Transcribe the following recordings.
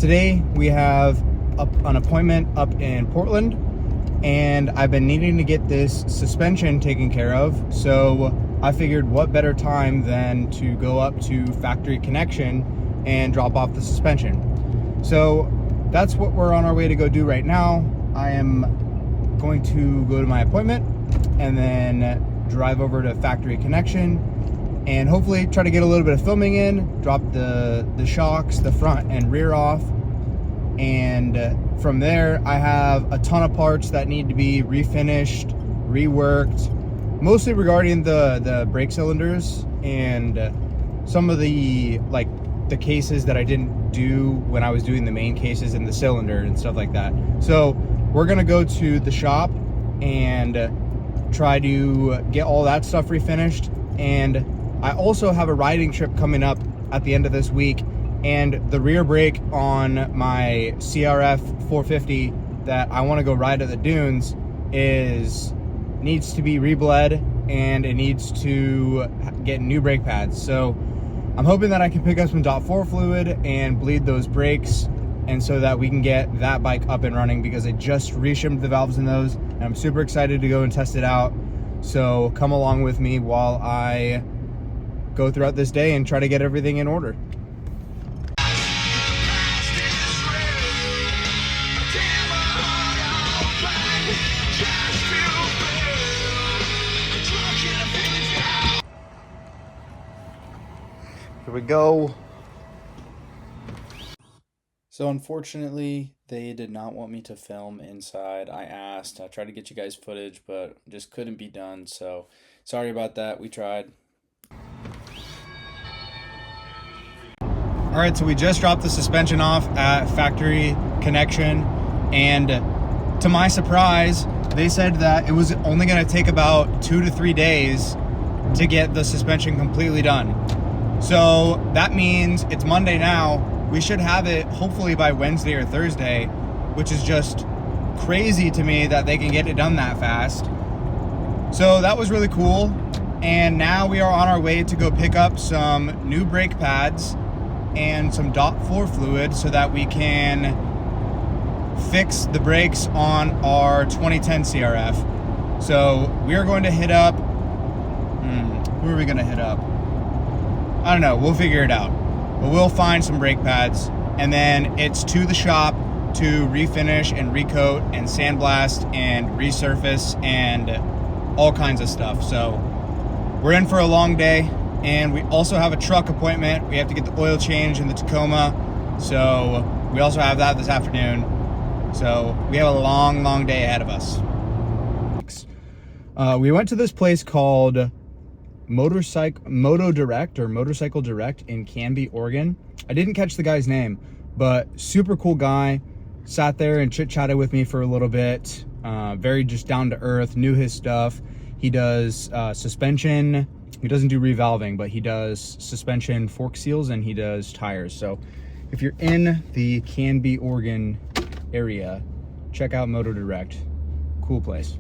Today we have an appointment up in Portland, and I've been needing to get this suspension taken care of, so I figured what better time than to go up to Factory Connection and drop off the suspension. So that's what we're on our way to go do right now. I am going to go to my appointment and then drive over to Factory Connection and hopefully try to get a little bit of filming in, drop the shocks, the front and rear off. And from there, I have a ton of parts that need to be refinished, reworked, mostly regarding the brake cylinders and some of the cases that I didn't do when I was doing the main cases in the cylinder and stuff like that. So we're gonna go to the shop and try to get all that stuff refinished. And I also have a riding trip coming up at the end of this week, and the rear brake on my CRF450 that I want to go ride at the dunes needs to be rebled, and it needs to get new brake pads. So I'm hoping that I can pick up some .4 fluid and bleed those brakes, and so that we can get that bike up and running, because I just reshimmed the valves in those and I'm super excited to go and test it out. So come along with me while I go throughout this day and try to get everything in order. Here we go. So unfortunately, they did not want me to film inside. I asked, I tried to get you guys footage, but just couldn't be done. So sorry about that. We tried. All right, so we just dropped the suspension off at Factory Connection, and to my surprise, they said that it was only going to take about 2 to 3 days to get the suspension completely done. So that means it's Monday now. We should have it hopefully by Wednesday or Thursday, which is just crazy to me that they can get it done that fast. So that was really cool. And now we are on our way to go pick up some new brake pads and some .4 fluid so that we can fix the brakes on our 2010 CRF. So we are going to hit up, who are we going to hit up? I don't know, we'll figure it out. But we'll find some brake pads, and then it's to the shop to refinish and recoat and sandblast and resurface and all kinds of stuff. So we're in for a long day. And we also have a truck appointment. We have to get the oil change in the Tacoma. So we also have that this afternoon. So we have a long day ahead of us. We went to this place called Moto Direct or Motorcycle Direct in Canby, Oregon. I didn't catch the guy's name, but super cool guy. Sat there and chit-chatted with me for a little bit. Very just down to earth, knew his stuff. He does suspension. He doesn't do revalving, but he does suspension fork seals and he does tires. So if you're in the Canby, Oregon area, check out Moto Direct. Cool place.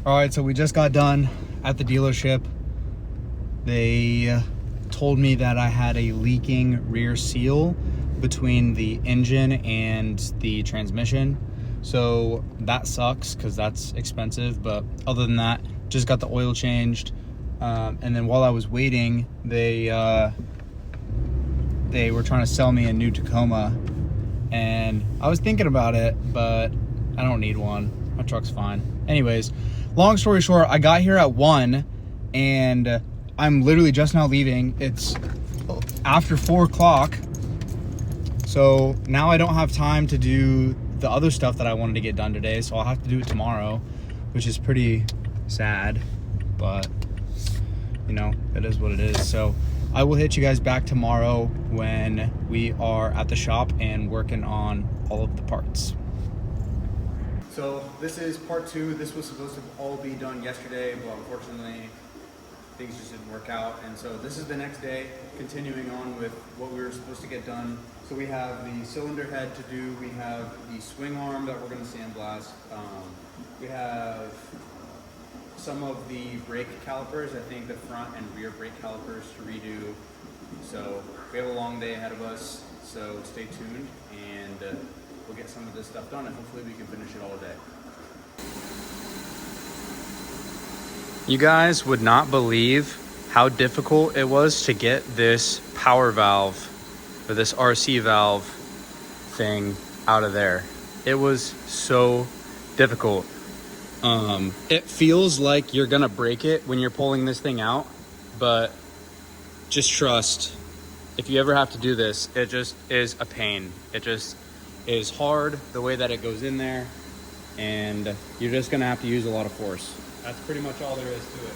All right, so we just got done at the dealership. They told me that I had a leaking rear seal between the engine and the transmission. So that sucks because that's expensive, but other than that, just got the oil changed. And then while I was waiting, they were trying to sell me a new Tacoma, and I was thinking about it, but I don't need one. My truck's fine. Anyways, long story short, I got here at 1 and I'm literally just now leaving. It's after 4 o'clock. So now I don't have time to do the other stuff that I wanted to get done today, so I'll have to do it tomorrow, which is pretty sad, but you know, it is what it is. So I will hit you guys back tomorrow when we are at the shop and working on all of the parts. So this is part 2. This was supposed to all be done yesterday, but unfortunately things just didn't work out. And so this is the next day, continuing on with what we were supposed to get done. So we have the cylinder head to do, we have the swing arm that we're going to sandblast, we have some of the brake calipers, I think the front and rear brake calipers to redo, So we have a long day ahead of us, so stay tuned, and we'll get some of this stuff done, and hopefully we can finish it all today. You guys would not believe how difficult it was to get this power valve, or this RC valve thing, out of there. It was so difficult. It feels like you're gonna break it when you're pulling this thing out, but just trust, if you ever have to do this, it just is a pain. It just is hard the way that it goes in there, and you're just gonna have to use a lot of force. That's pretty much all there is to it.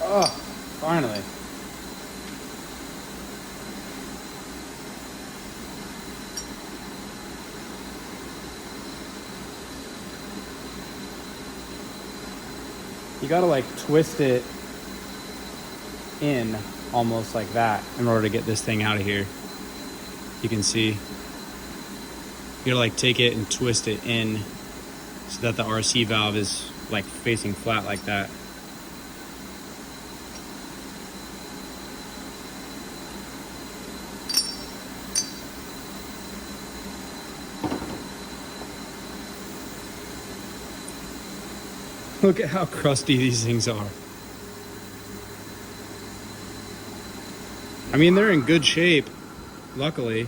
Oh, finally. You gotta like twist it in almost like that in order to get this thing out of here. You can see. You gotta like take it and twist it in so that the RC valve is like facing flat like that. Look at how crusty these things are. I mean, they're in good shape, luckily.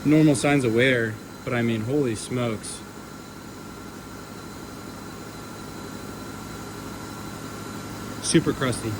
Normal signs of wear, but I mean, holy smokes. Super crusty.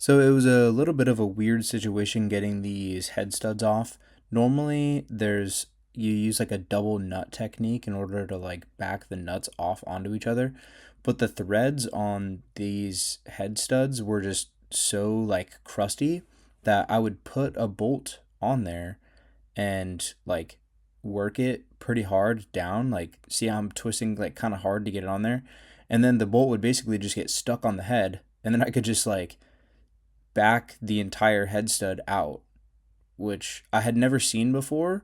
So it was a little bit of a weird situation getting these head studs off. Normally you use like a double nut technique in order to like back the nuts off onto each other, but the threads on these head studs were just so like crusty that I would put a bolt on there and like work it pretty hard down, like see how I'm twisting like kind of hard to get it on there, and then the bolt would basically just get stuck on the head, and then I could just like back the entire head stud out, which I had never seen before.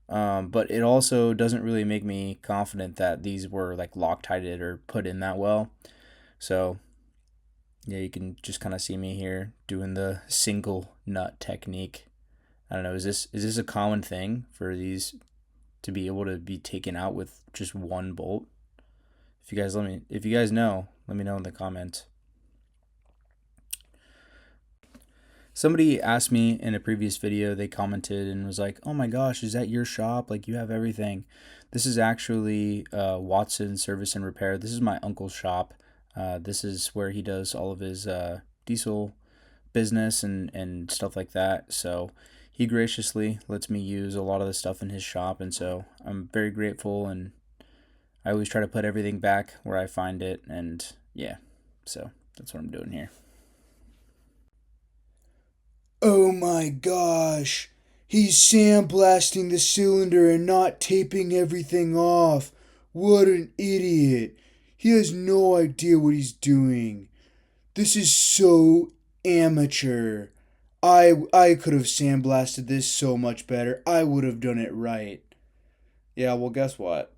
But it also doesn't really make me confident that these were like Loctited or put in that well. So Yeah, you can just kind of see me here doing the single nut technique. I don't know, is this a common thing for these to be able to be taken out with just one bolt? If you guys know, let me know in the comments. Somebody asked me in a previous video, they commented and was like, "Oh my gosh, is that your shop? Like, you have everything." This is actually Watson Service and Repair. This is my uncle's shop. This is where he does all of his diesel business and stuff like that. So he graciously lets me use a lot of the stuff in his shop, and so I'm very grateful, and I always try to put everything back where I find it, and yeah, so that's what I'm doing here. Oh my gosh, he's sandblasting the cylinder and not taping everything off. What an idiot. He has no idea what he's doing. This is so amateur. I could have sandblasted this so much better. I would have done it right. Yeah, well, guess what?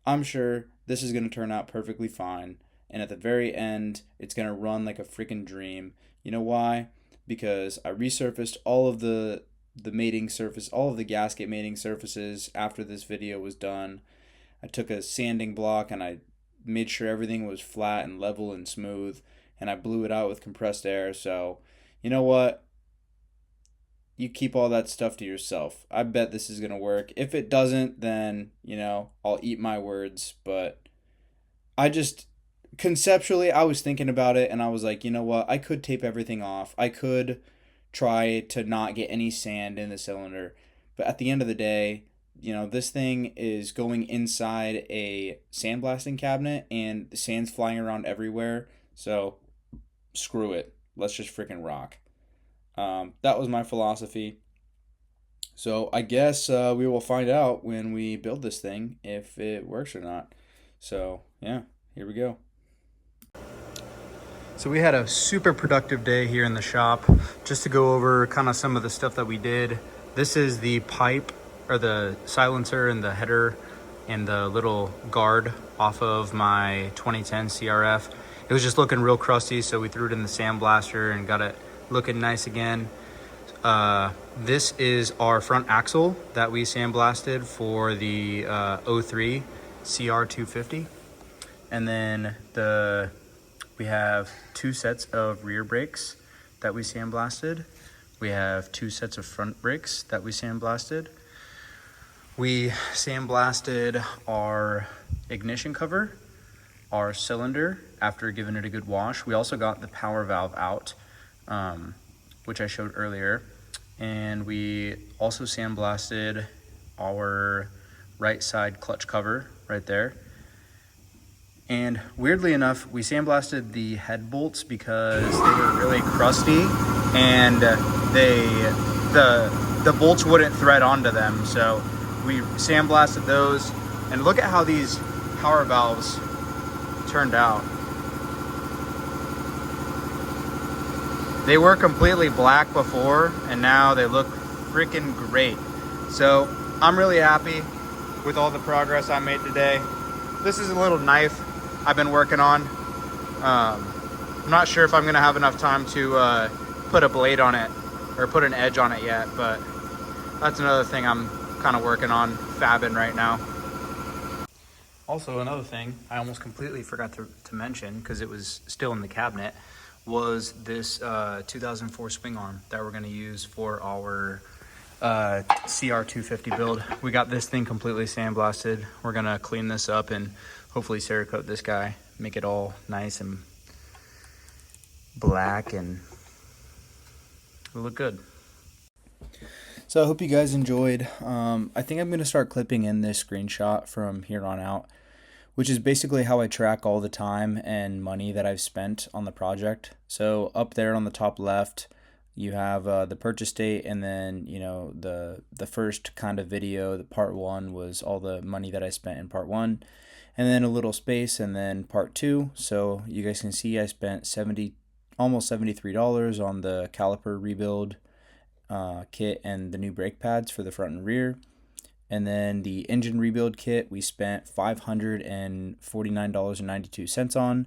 I'm sure this is going to turn out perfectly fine. And at the very end, it's going to run like a freaking dream. You know why? Because I resurfaced all of the mating surface, all of the gasket mating surfaces after this video was done. I took a sanding block and I made sure everything was flat and level and smooth, and I blew it out with compressed air. So, you know what? You keep all that stuff to yourself. I bet this is going to work. If it doesn't, then, I'll eat my words. But I just, conceptually, I was thinking about it and I was like, you know what? I could tape everything off. I could try to not get any sand in the cylinder. But at the end of the day, this thing is going inside a sandblasting cabinet and the sand's flying around everywhere. So screw it. Let's just freaking rock. That was my philosophy. So I guess we will find out when we build this thing if it works or not. So yeah, here we go. So we had a super productive day here in the shop. Just to go over kind of some of the stuff that we did. This is the pipe, or the silencer and the header and the little guard off of my 2010 CRF. It was just looking real crusty, so we threw it in the sandblaster and got it looking nice again. This is our front axle that we sandblasted for the 03 CR250. And then we have 2 sets of rear brakes that we sandblasted. We have 2 sets of front brakes that we sandblasted. We sandblasted our ignition cover, our cylinder after giving it a good wash. We also got the power valve out, which I showed earlier. And we also sandblasted our right side clutch cover right there. And weirdly enough, we sandblasted the head bolts because they were really crusty and the bolts wouldn't thread onto them. So we sandblasted those, and look at how these power valves turned out. They were completely black before, and now they look freaking great. So I'm really happy with all the progress I made today. This is a little knife I've been working on. I'm not sure if I'm gonna have enough time to put a blade on it or put an edge on it yet, but that's another thing I'm kind of working on, fabbing right now. Also, another thing I almost completely forgot to mention, because it was still in the cabinet, was this 2004 swing arm that we're going to use for our CR250 build. We got this thing completely sandblasted. We're going to clean this up and hopefully Cerakote this guy, make it all nice and black, and it'll look good. So I hope you guys enjoyed. I think I'm going to start clipping in this screenshot from here on out, which is basically how I track all the time and money that I've spent on the project. So up there on the top left, you have the purchase date, and then the first kind of video, the part 1 was all the money that I spent in part 1, and then a little space, and then part 2. So you guys can see I spent almost $73 on the caliper rebuild kit and the new brake pads for the front and rear. And then the engine rebuild kit we spent $549.92 on.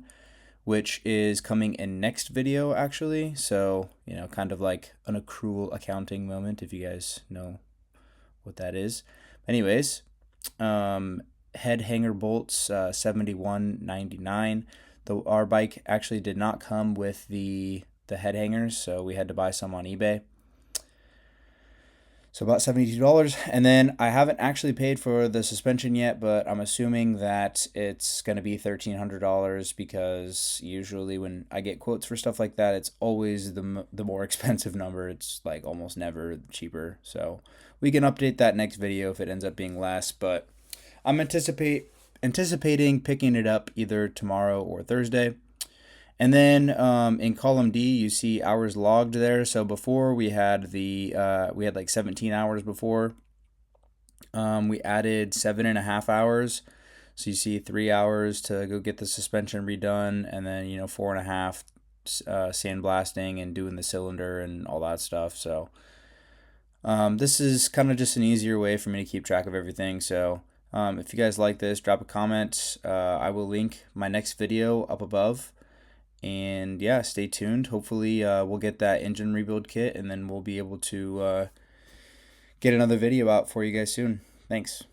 which is coming in next video actually. So, you know, kind of like an accrual accounting moment, if you guys know what that is. Anyways, head hanger bolts, $71.99. Our bike actually did not come with the head hangers, so we had to buy some on eBay. So about $72. And then I haven't actually paid for the suspension yet, but I'm assuming that it's going to be $1,300 because usually when I get quotes for stuff like that, it's always the more expensive number. It's like almost never cheaper. So we can update that next video if it ends up being less, but I'm anticipating picking it up either tomorrow or Thursday. And then in column D, you see hours logged there. So before we had we had like 17 hours before. We added 7.5 hours. So you see 3 hours to go get the suspension redone, and then 4.5 sandblasting and doing the cylinder and all that stuff. So this is kind of just an easier way for me to keep track of everything. So if you guys like this, drop a comment. I will link my next video up above. And yeah, stay tuned. Hopefully we'll get that engine rebuild kit, and then we'll be able to get another video out for you guys soon. Thanks.